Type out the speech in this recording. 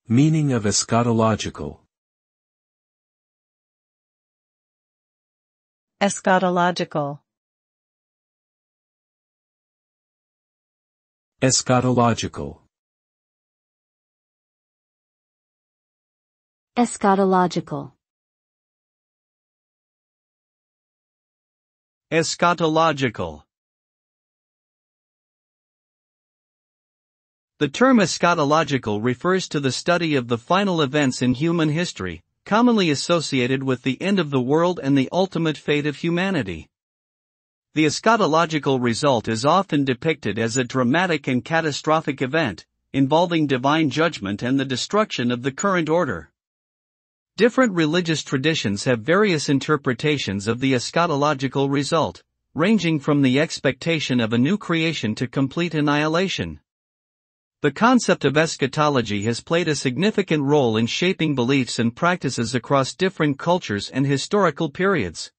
Meaning of eschatological. Eschatological. Eschatological. Eschatological. Eschatological. The term eschatological refers to the study of the final events in human history, commonly associated with the end of the world and the ultimate fate of humanity. The eschatological result is often depicted as a dramatic and catastrophic event, involving divine judgment and the destruction of the current order. Different religious traditions have various interpretations of the eschatological result, ranging from the expectation of a new creation to complete annihilation. The concept of eschatology has played a significant role in shaping beliefs and practices across different cultures and historical periods.